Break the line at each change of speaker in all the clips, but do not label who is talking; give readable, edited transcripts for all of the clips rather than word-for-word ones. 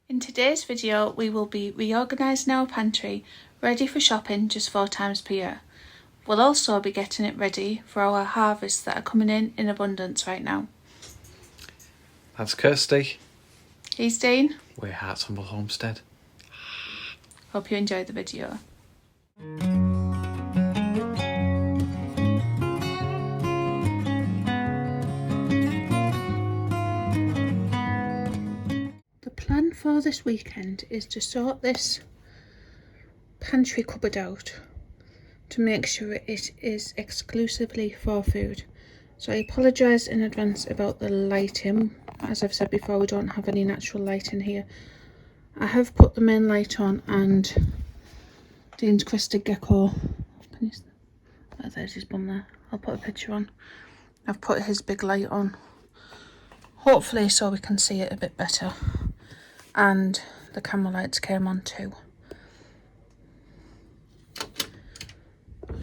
In today's video, we will be reorganising our pantry, ready for shopping just 4 times per year. We'll also be getting it ready for our harvests that are coming in abundance right now.
That's Kirsty.
He's Dean.
We're Hartsumble Homestead.
Hope you enjoyed the video. The plan for this weekend is to sort this pantry cupboard out to make sure it is exclusively for food. So I apologise in advance about the lighting. As I've said before, we don't have any natural light in here. I have put the main light on and Dean's crested gecko, there's his bum there, I'll put a picture on. I've put his big light on, hopefully so we can see it a bit better. And the camera lights came on too.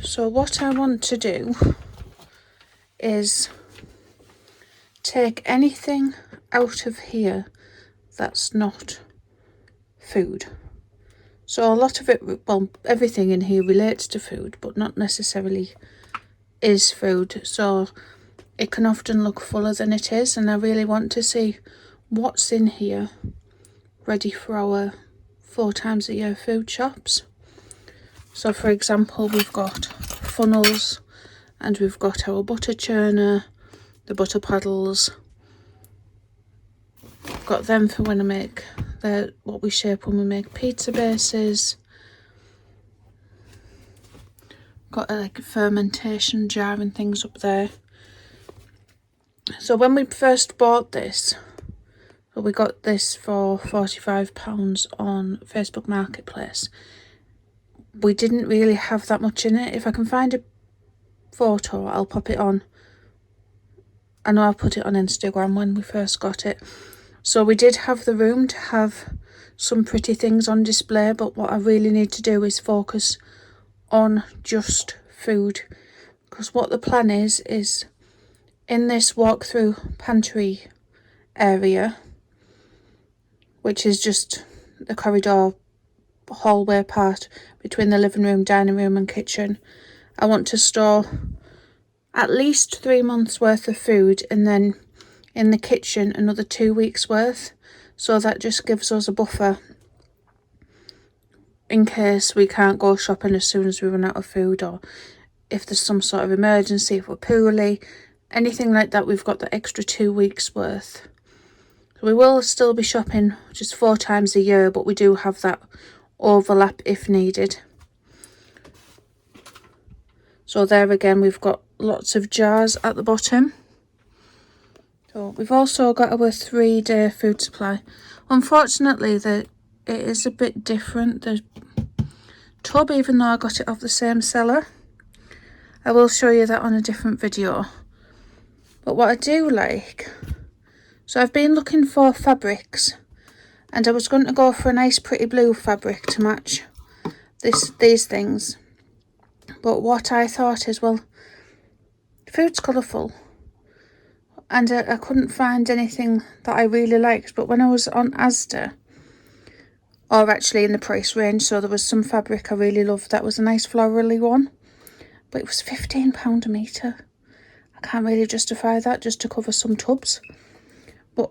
So what I want to do is take anything out of here that's not food. So a lot of it, well, everything in here relates to food, but not necessarily is food. So it can often look fuller than it is, and I really want to see what's in here ready for our 4 times a year food shops. So for example, we've got funnels and we've got our butter churner, the butter paddles. I've got them for when I make what we shape when we make pizza bases. Got a fermentation jar and things up there. So when we first bought this, we got this for £45 on Facebook Marketplace. We didn't really have that much in it. If I can find a photo, I'll pop it on. I know I put it on Instagram when we first got it. So we did have the room to have some pretty things on display, but what I really need to do is focus on just food. Because what the plan is in this walk-through pantry area, which is just the corridor hallway part between the living room, dining room and kitchen, I want to store at least 3 months worth of food, and then in the kitchen another 2 weeks worth. So that just gives us a buffer in case we can't go shopping as soon as we run out of food, or if there's some sort of emergency, if we're poorly, anything like that. We've got the extra 2 weeks worth. We will still be shopping just 4 times a year, but we do have that overlap if needed. So there again, we've got lots of jars at the bottom. So we've also got our 3-day food supply. Unfortunately, it is a bit different. The tub, even though I got it off the same seller, I will show you that on a different video. But what I do like, so I've been looking for fabrics, and I was going to go for a nice pretty blue fabric to match these things. But what I thought is, well, food's colourful, and I couldn't find anything that I really liked. But when I was on Asda, or actually in the price range, so there was some fabric I really loved that was a nice florally one, but it was £15 a metre. I can't really justify that just to cover some tubs. But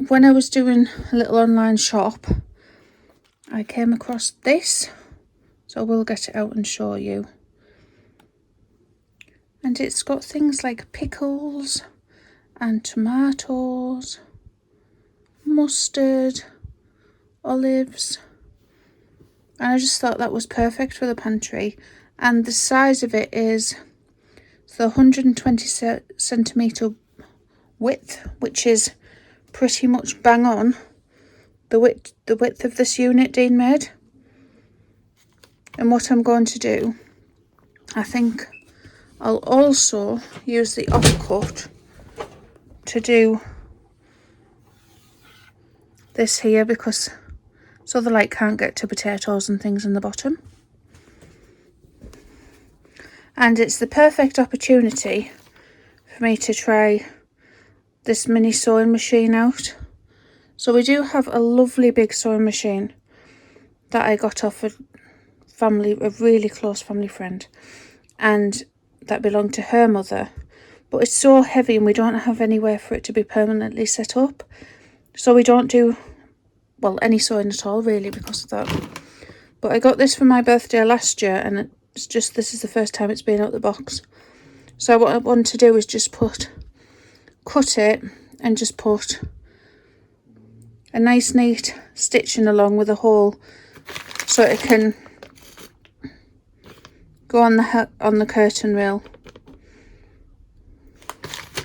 when I was doing a little online shop, I came across this, so we'll get it out and show you. And it's got things like pickles and tomatoes, mustard, olives, and I just thought that was perfect for the pantry. And the size of it is the 120 centimetre width, which is pretty much bang on the width of this unit Dean made. And what I'm going to do, I think I'll also use the offcut to do this here, because so the light can't get to potatoes and things in the bottom. And it's the perfect opportunity for me to try this mini sewing machine out. So we do have a lovely big sewing machine that I got off a really close family friend, and that belonged to her mother, but it's so heavy and we don't have anywhere for it to be permanently set up, so we don't do, well, any sewing at all really because of that. But I got this for my birthday last year, and it's just, this is the first time it's been out the box. So what I want to do is just cut it and just put a nice neat stitching along with a hole so it can go on the curtain rail,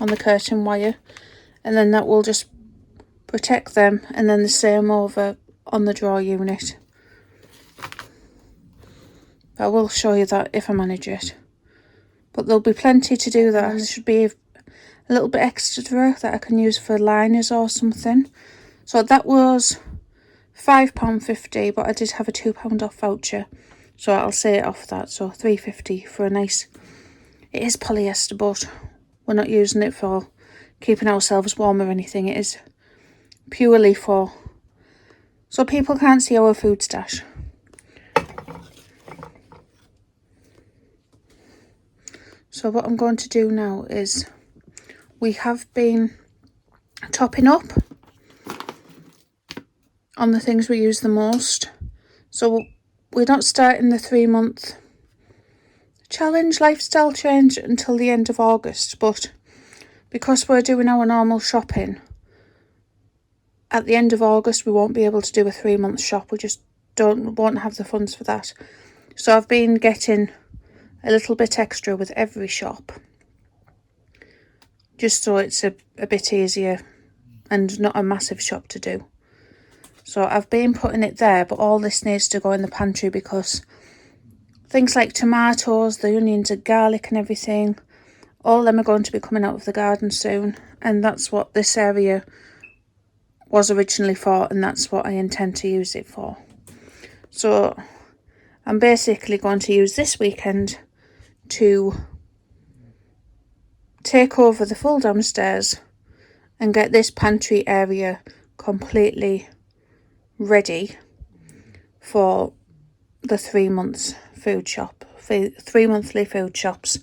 on the curtain wire, and then that will just protect them, and then the same over on the drawer unit. I will show you that if I manage it, but there'll be plenty to do that. There should be a little bit extra that I can use for liners or something. So that was £5.50, but I did have a £2 off voucher, so I'll say it off that, so £3.50 for a nice, it is polyester, but we're not using it for keeping ourselves warm or anything. It is purely for, so people can't see our food stash. So what I'm going to do now is, we have been topping up on the things we use the most. So we're not starting the 3-month challenge lifestyle change until the end of August, but because we're doing our normal shopping at the end of August, we won't be able to do a 3-month shop. We just won't have the funds for that. So I've been getting a little bit extra with every shop, just so it's a bit easier and not a massive shop to do. So I've been putting it there, but all this needs to go in the pantry because things like tomatoes, the onions and garlic and everything, all of them are going to be coming out of the garden soon, and that's what this area was originally for, and that's what I intend to use it for. So I'm basically going to use this weekend to take over the full downstairs and get this pantry area completely ready for the 3 months food shop, 3 monthly food shops.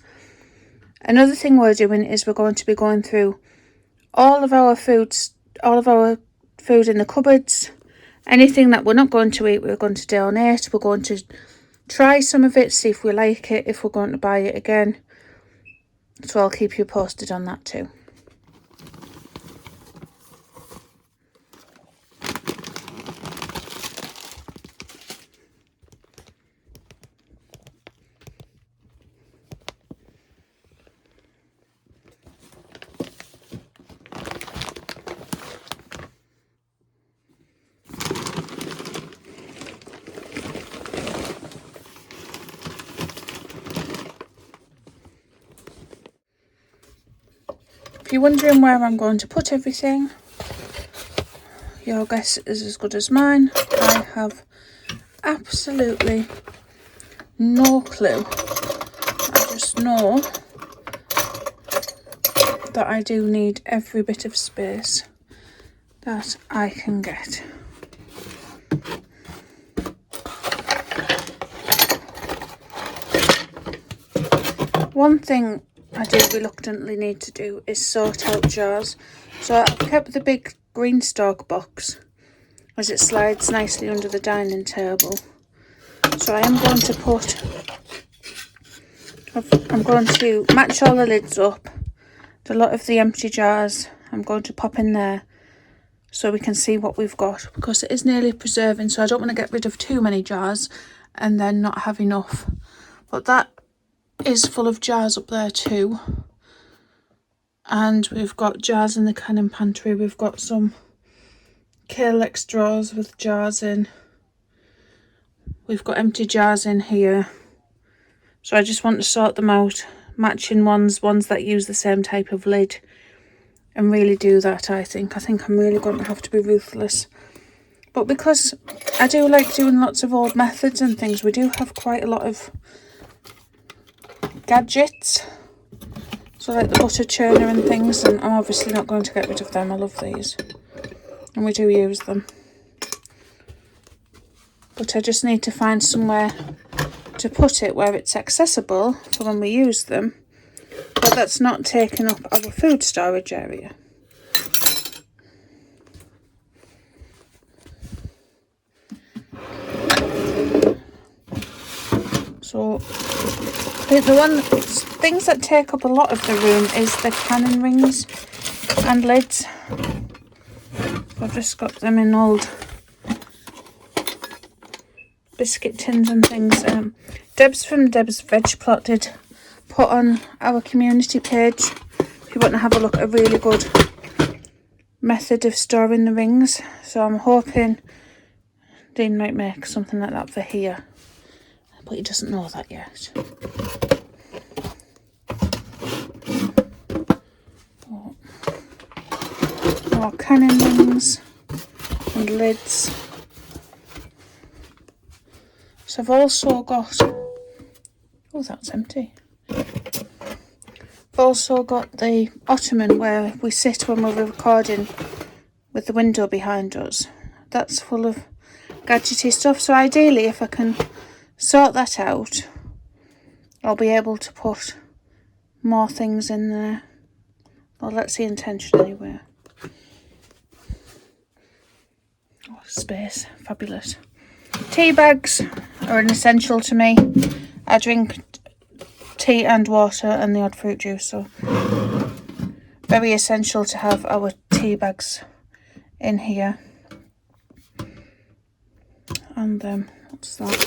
Another thing we're doing is we're going to be going through all of our food in the cupboards. Anything that we're not going to eat, we're going to donate. We're going to try some of it, see if we like it, if we're going to buy it again. So I'll keep you posted on that too. If you're wondering where I'm going to put everything, your guess is as good as mine. I have absolutely no clue. I just know that I do need every bit of space that I can get. One thing I do reluctantly need to do is sort out jars. So I've kept the big green stalk box as it slides nicely under the dining table. So I am going to match all the lids up. A lot of the empty jars I'm going to pop in there so we can see what we've got, because it is nearly preserving, so I don't want to get rid of too many jars and then not have enough. But that is full of jars up there too, and we've got jars in the canning pantry. We've got some Kalex drawers with jars in. We've got empty jars in here, so I just want to sort them out, matching ones that use the same type of lid, and really do that. I think I'm really going to have to be ruthless, but because I do like doing lots of old methods and things, we do have quite a lot of gadgets, so like the butter churner and things, and I'm obviously not going to get rid of them. I love these. and we do use them. But I just need to find somewhere to put it where it's accessible for when we use them, but that's not taking up our food storage area. So I think the things that take up a lot of the room is the cannon rings and lids. I've just got them in old biscuit tins and things. Deb's from Deb's Veg Plot did put on our community page, if you want to have a look at a really good method of storing the rings. So I'm hoping Dean might make something like that for here, but he doesn't know that yet. More cannon rings and lids. So I've also got, oh, that's empty. I've also got the ottoman where we sit when we're recording with the window behind us. That's full of gadgety stuff. So ideally, if I can sort that out, I'll be able to put more things in there. Well, that's the intention anyway. Oh, space, fabulous. Tea bags are an essential to me. I drink tea and water and the odd fruit juice, so very essential to have our tea bags in here. And what's that?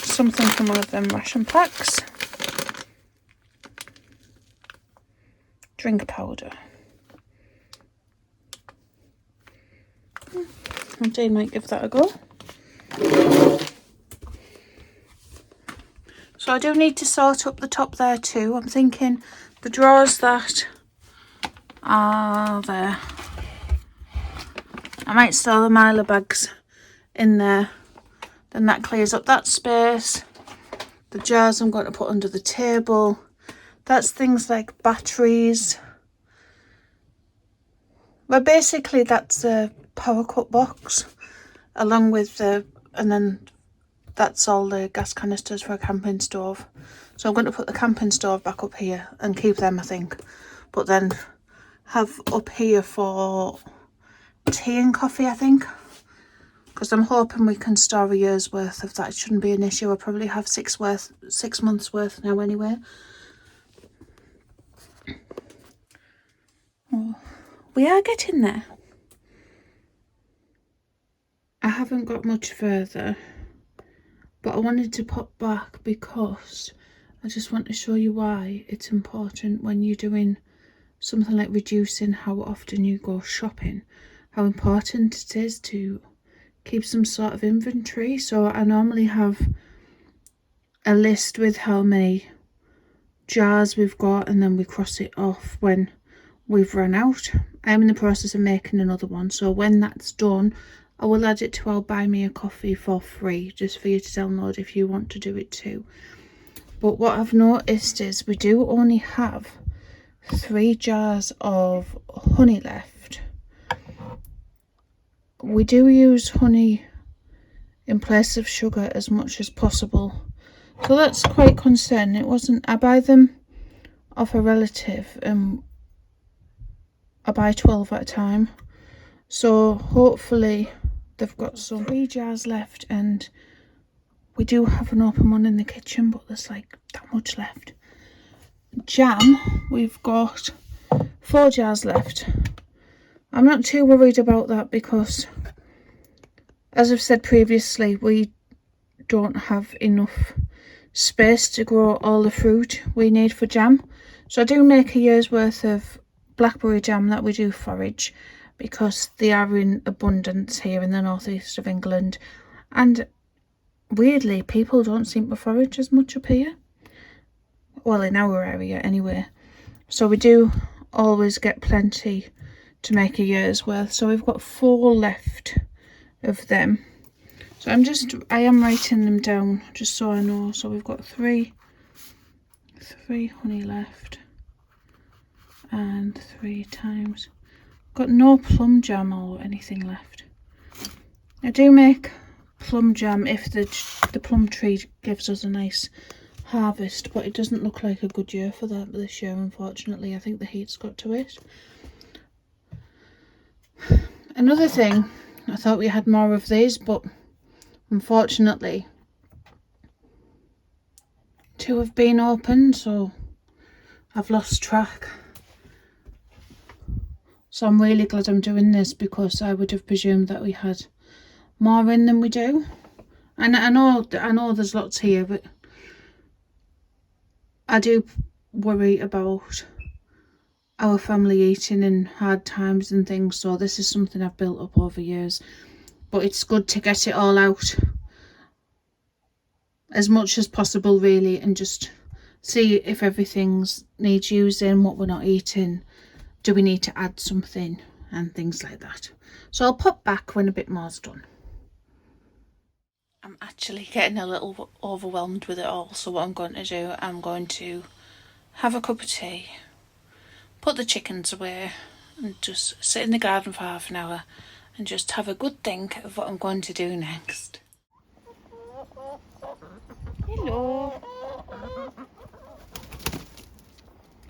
Something from one of them ration packs. Drink powder. And Jane might give that a go. So I do need to sort up the top there too. I'm thinking the drawers that are there, I might store the Milo bags in there. Then that clears up that space. The jars I'm going to put under the table. That's things like batteries. Well, basically that's a power cut box along with the, and then that's all the gas canisters for a camping stove. So I'm going to put the camping stove back up here and keep them, I think, but then have up here for tea and coffee, I think, because I'm hoping we can store a year's worth of that. It shouldn't be an issue. I'll probably have 6 months worth now anyway. Oh, we are getting there. I haven't got much further, but I wanted to pop back because I just want to show you why it's important when you're doing something like reducing how often you go shopping, how important it is to keep some sort of inventory. So I normally have a list with how many jars we've got, and then we cross it off when we've run out. I'm in the process of making another one, so when that's done I will add it to our Buy Me a Coffee for free, just for you to download if you want to do it too. But what I've noticed is we do only have 3 jars of honey left. We do use honey in place of sugar as much as possible, so that's quite concerning. It wasn't, I buy them off a relative and I buy 12 at a time, so hopefully they've got some 3 jars left, and we do have an open one in the kitchen, but there's like that much left. Jam, we've got 4 jars left. I'm not too worried about that because, as I've said previously, we don't have enough space to grow all the fruit we need for jam. So I do make a year's worth of blackberry jam that we do forage, because they are in abundance here in the northeast of England, and weirdly people don't seem to forage as much up here, well, in our area anyway. So we do always get plenty to make a year's worth. So we've got 4 left of them, so I am writing them down just so I know. So we've got 3 honey left, and 3 times got no plum jam or anything left. I do make plum jam if the plum tree gives us a nice harvest, but it doesn't look like a good year for that this year, unfortunately. I think the heat's got to it. Another thing, I thought we had more of these, but unfortunately 2 have been opened, so I've lost track. So I'm really glad I'm doing this, because I would have presumed that we had more in than we do. And I know there's lots here, but I do worry about our family eating in hard times and things, so this is something I've built up over years. But it's good to get it all out as much as possible, really, and just see if everything's needs using, what we're not eating, do we need to add something, and things like that. So I'll pop back when a bit more's done. I'm actually getting a little overwhelmed with it all, so what I'm going to do, I'm going to have a cup of tea, put the chickens away, and just sit in the garden for half an hour and just have a good think of what I'm going to do next. Hello.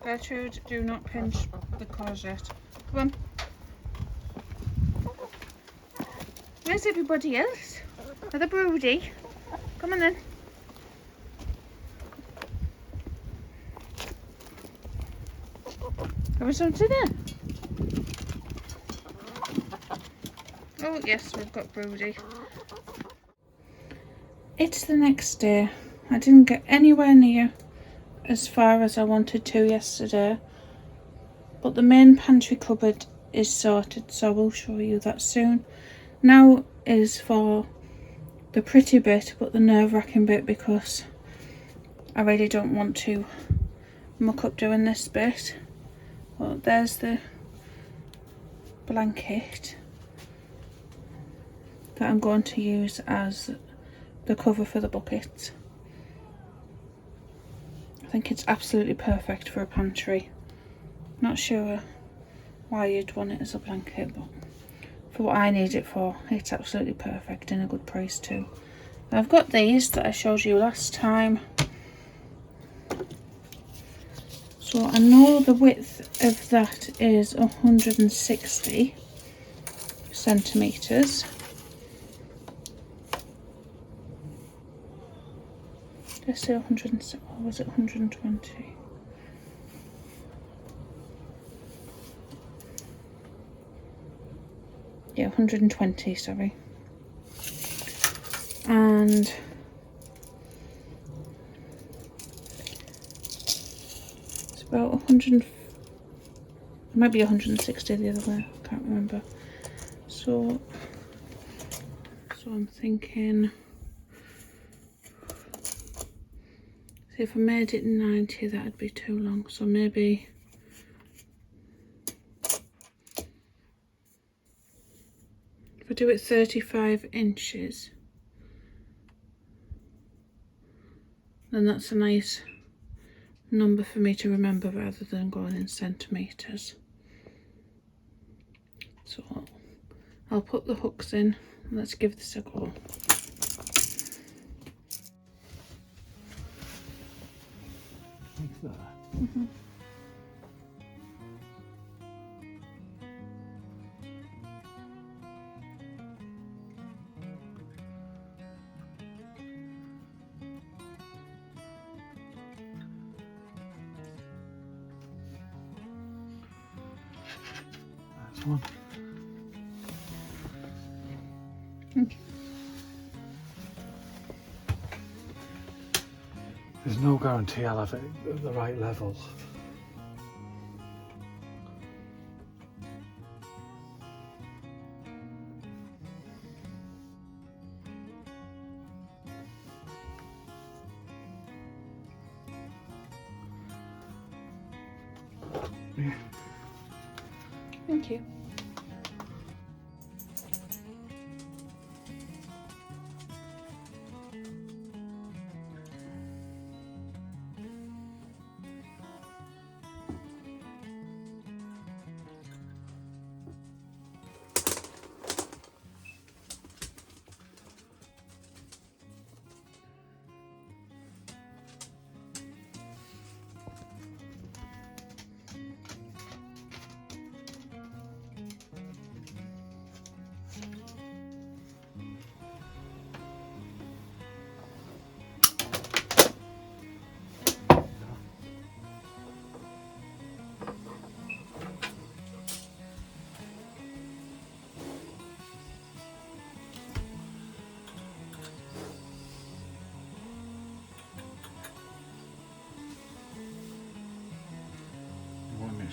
Gertrude, do not pinch the courgette. Come on. Where's everybody else? Are they broody? Come on then. Have we some dinner? Oh yes, we've got broody. It's the next day. I didn't get anywhere near as far as I wanted to yesterday, but the main pantry cupboard is sorted, so I will show you that soon. Now is for the pretty bit, but the nerve-wracking bit, because I really don't want to muck up doing this bit. Well, there's the blanket that I'm going to use as the cover for the bucket. I think it's absolutely perfect for a pantry. Not sure why you'd want it as a blanket, but for what I need it for, it's absolutely perfect, and a good price too. I've got these that I showed you last time. So I know the width of that is 160 centimetres. Did I say 100, or was it 120? Yeah, 120, sorry. And it's about 100, it might be 160 the other way, I can't remember. So I'm thinking, see, if I made it 90, that'd be too long, so maybe if I do it 35 inches, then that's a nice number for me to remember rather than going in centimetres. So I'll put the hooks in. Let's give this a go.
Like that.
Mm-hmm.
That's one.
Okay.
There's no guarantee I'll have it at the right level. Yeah.
Thank you.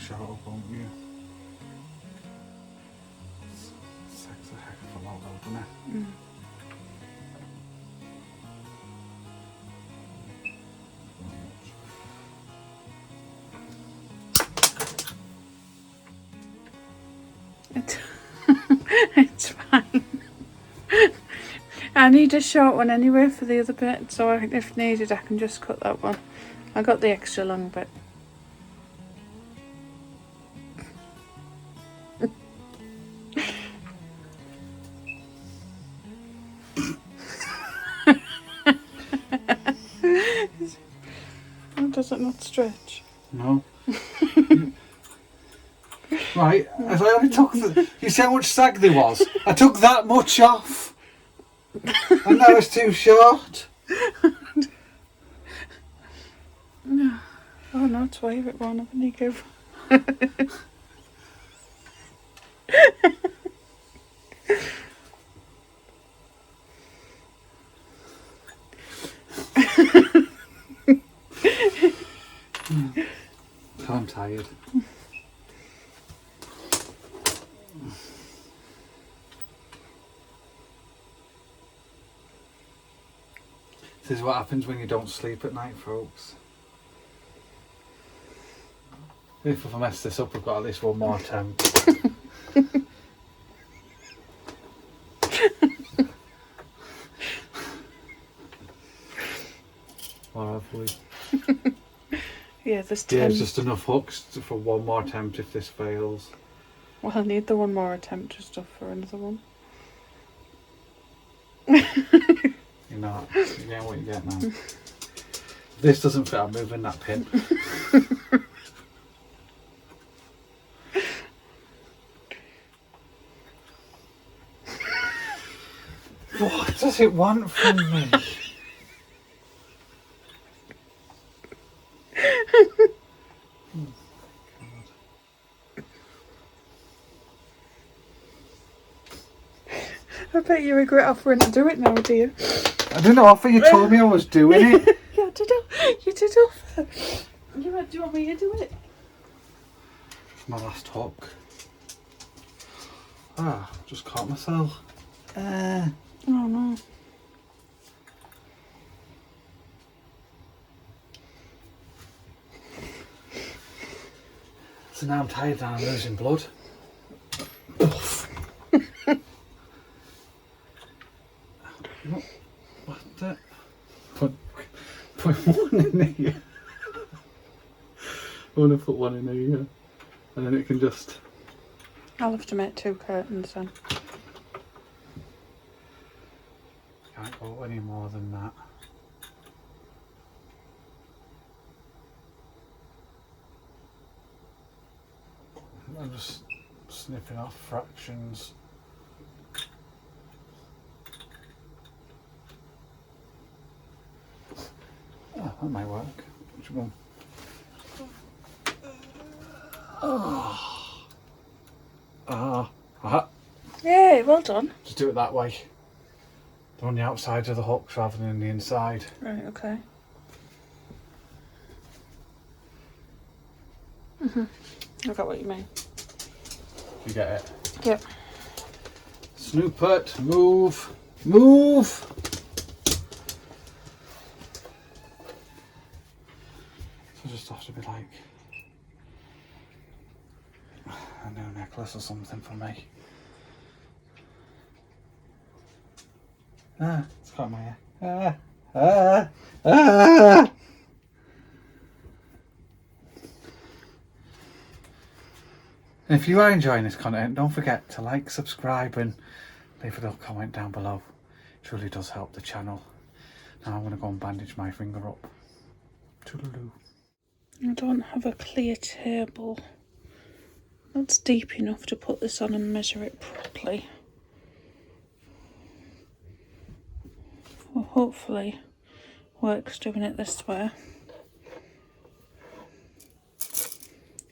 short up, won't you? Sex a heck of a lot though, doesn't it?
Mm. It's fine. I need a short one anyway for the other bit, so if needed I can just cut that one. I got the extra long bit. Oh, does it not stretch?
No. Right, as I only took you see how much sag there was? I took that much off. And that was too short.
No. Oh no, it's way it won't have any give.
I'm tired. This is what happens when you don't sleep at night, folks. If I mess this up, I've got at least one more attempt. Or have we?
Yeah, there's 10.
Yeah, it's just enough hooks for one more attempt if this fails.
Well, I need the one more attempt just stuff for another one.
You're not. You're getting what you get now. If this doesn't fit, I'm moving that pin. What does it want from me?
I bet you regret offering to do it now, do you?
I don't know, I thought you told me I was doing it.
Yeah, you did offer. Do you want me to do it?
It's my last hook. Ah, just caught myself.
Oh no.
So now I'm tired and I'm losing blood. What the? Put one in here. I want to put one in here. And then it can just...
I'll have to make 2 curtains then.
Can't go any more than that. I'm just snipping off fractions. Oh, that might work. Which one? Oh. Aha.
Yay, well done.
Just do it that way. On the outside of the hooks rather than the inside.
Right, okay. I got what you mean.
You get it?
Yep.
Snoopert, move, move! So just have to be like a new necklace or something for me. Ah, it's got my hair. And if you are enjoying this content, don't forget to like, subscribe and leave a little comment down below. It really does help the channel. Now I'm going to go and bandage my finger up. Toodaloo.
I don't have a clear table that's deep enough to put this on and measure it properly. Well, hopefully works doing it this way.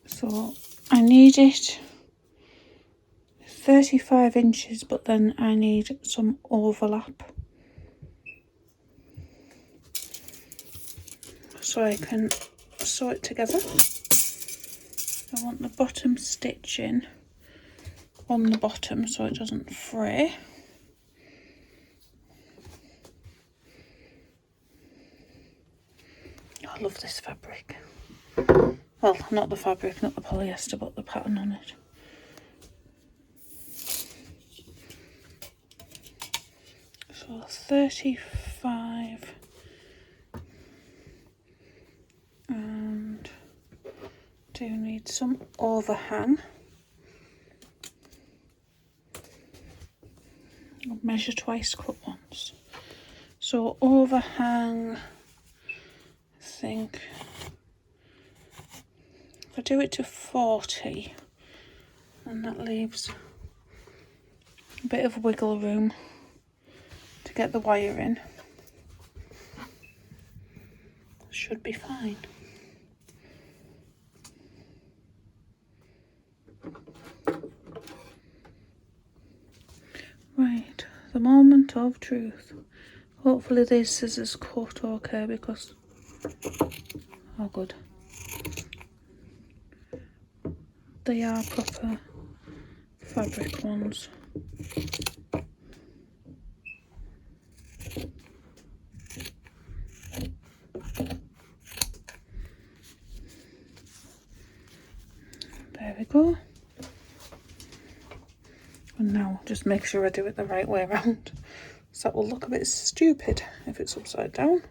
So I need it 35 inches, but then I need some overlap so I can sew it together. I want the bottom stitching on the bottom so it doesn't fray. I love this fabric. Well, not the fabric, not the polyester, but the pattern on it. So 35 and do need some overhang. I'll measure twice, cut once. So overhang, I think if I do it to 40, and that leaves a bit of wiggle room to get the wire in, should be fine. Right, the moment of truth. Hopefully these scissors cut okay because, oh good, they are proper fabric ones. There we go. And now just make sure I do it the right way around. So that will look a bit stupid if it's upside down.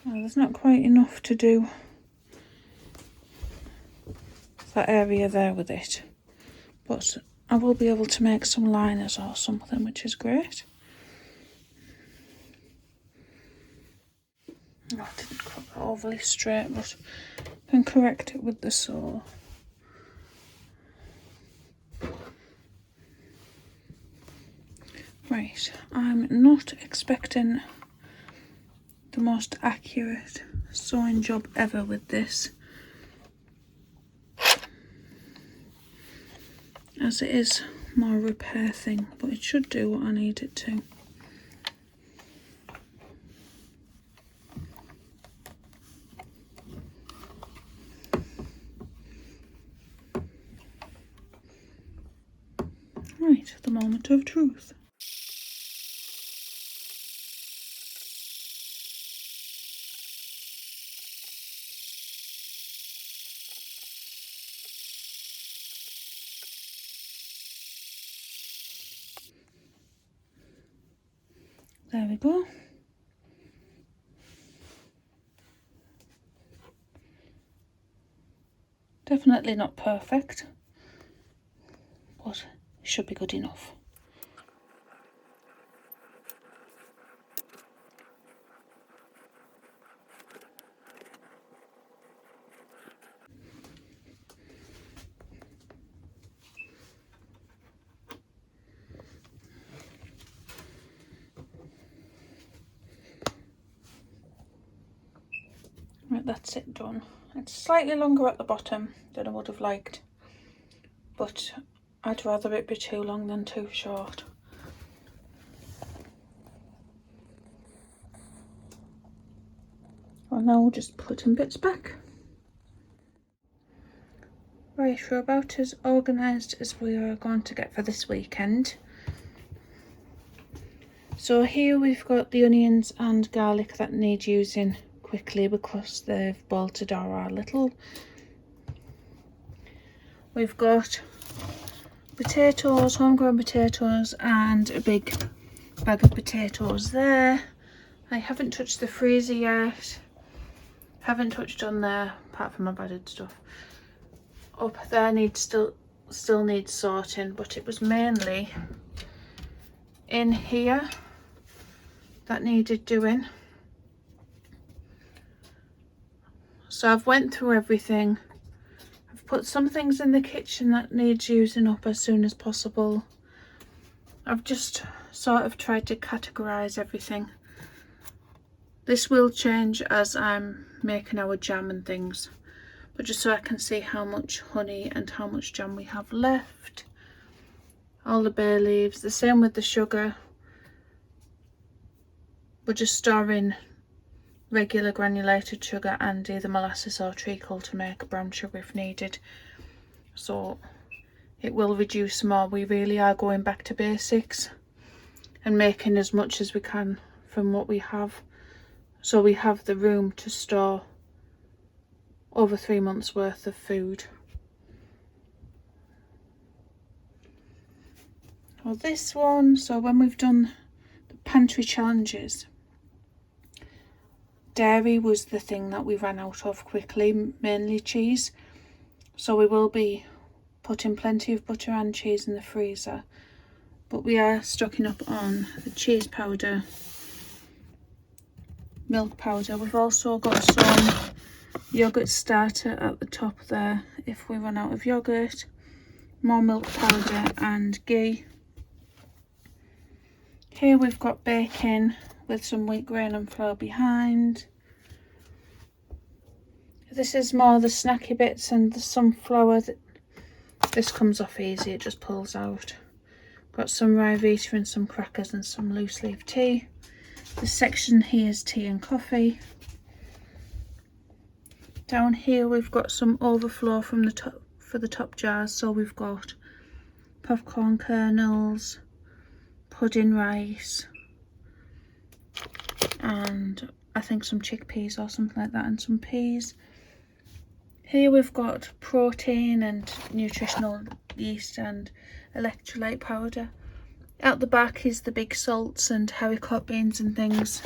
Well, there's not quite enough to do that area there with it. But I will be able to make some liners or something, which is great. Oh, I didn't cut that overly straight, but I can correct it with the saw. Right, I'm not expecting the most accurate sewing job ever with this, as it is more repair thing, but it should do what I need it to. Right, the moment of truth. There we go. Definitely not perfect, but it should be good enough. Right, that's it done. It's slightly longer at the bottom than I would have liked, but I'd rather it be too long than too short. Well, now we'll just put in bits back. Right, we're about as organised as we are going to get for this weekend. So here we've got the onions and garlic that need using quickly because they've bolted or are little. We've got potatoes, homegrown potatoes, and a big bag of potatoes there. I haven't touched the freezer yet. Haven't touched on there apart from my breaded stuff. Up there still needs sorting, but it was mainly in here that needed doing. So I've went through everything. I've put some things in the kitchen that needs using up as soon as possible. I've just sort of tried to categorise everything. This will change as I'm making our jam and things, but just so I can see how much honey and how much jam we have left. All the bay leaves, the same with the sugar. We're just storing regular granulated sugar and either molasses or treacle to make brown sugar if needed. So it will reduce more. We really are going back to basics and making as much as we can from what we have. So we have the room to store over 3 months worth of food. Well, this one, so when we've done the pantry challenges, dairy was the thing that we ran out of quickly, mainly cheese. So we will be putting plenty of butter and cheese in the freezer. But we are stocking up on the cheese powder, milk powder. We've also got some yoghurt starter at the top there if we run out of yoghurt, more milk powder and ghee. Here we've got baking with some wheat grain and flour behind. This is more the snacky bits and the sunflower. This comes off easy, it just pulls out. Got some rye vita and some crackers and some loose leaf tea. This section here is tea and coffee. Down here we've got some overflow from the top for the top jars. So we've got popcorn kernels, pudding rice, and I think some chickpeas or something like that, and some peas. Here we've got protein and nutritional yeast and electrolyte powder. At the back is the big salts and haricot beans and things.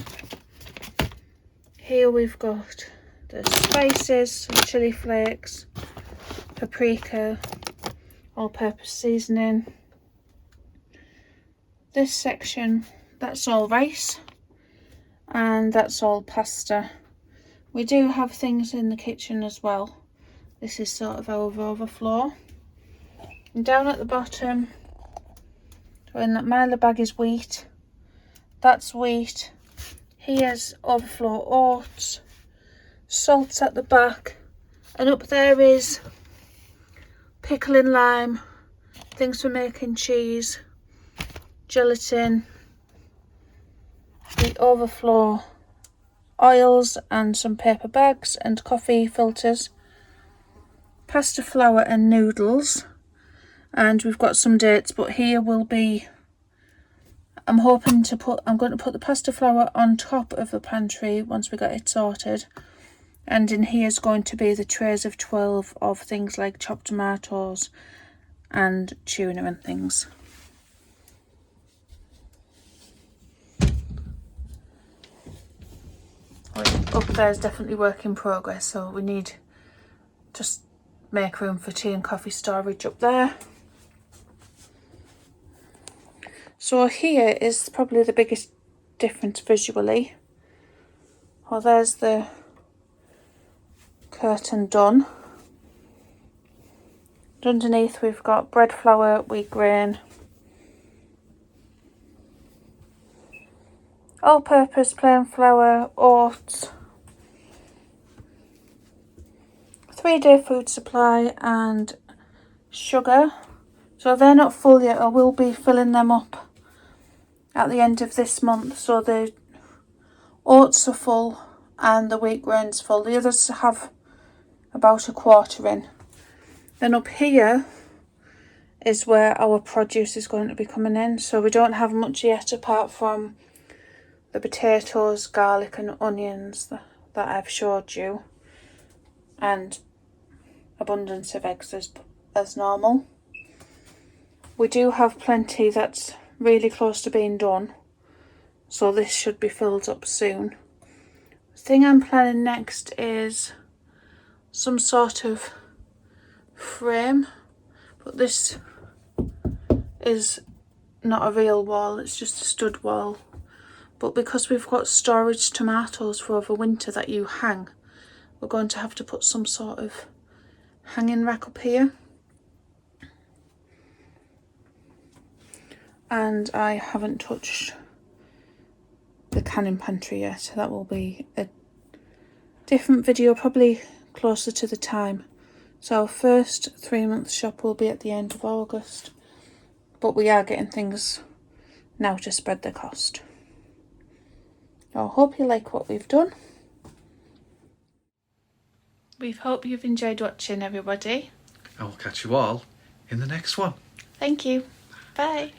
Here we've got the spices, some chili flakes, paprika, all-purpose seasoning. This section, that's all rice and that's all pasta. We do have things in the kitchen as well. This is sort of our overflow. And down at the bottom, in that Milo bag is wheat. That's wheat. Here's overflow oats, salts at the back, and up there is pickle and lime, things for making cheese, gelatin, the overflow oils and some paper bags and coffee filters, pasta flour and noodles, and we've got some dates. But here will be, I'm going to put the pasta flour on top of the pantry once we get it sorted, and in here is going to be the trays of 12 of things like chopped tomatoes and tuna and things. Up there is definitely work in progress, so we need just make room for tea and coffee storage up there. So here is probably the biggest difference visually. Well, there's the curtain done. And underneath we've got bread flour, wheat grain, all-purpose plain flour, oats, 3-day food supply and sugar. So they're not full yet. I will be filling them up at the end of this month. So the oats are full and the wheat grain's full. The others have about a quarter in. Then up here is where our produce is going to be coming in. So we don't have much yet apart from the potatoes, garlic and onions that I've showed you, and abundance of eggs as normal. We do have plenty that's really close to being done, so this should be filled up soon. The thing I'm planning next is some sort of frame, but this is not a real wall, it's just a stud wall. But because we've got storage tomatoes for over winter that you hang, we're going to have to put some sort of hanging rack up here. And I haven't touched the canning pantry yet. That will be a different video, probably closer to the time. So our first 3-month shop will be at the end of August. But we are getting things now to spread the cost. I hope you like what we've done. We hope you've enjoyed watching, everybody.
And we'll catch you all in the next one.
Thank you. Bye.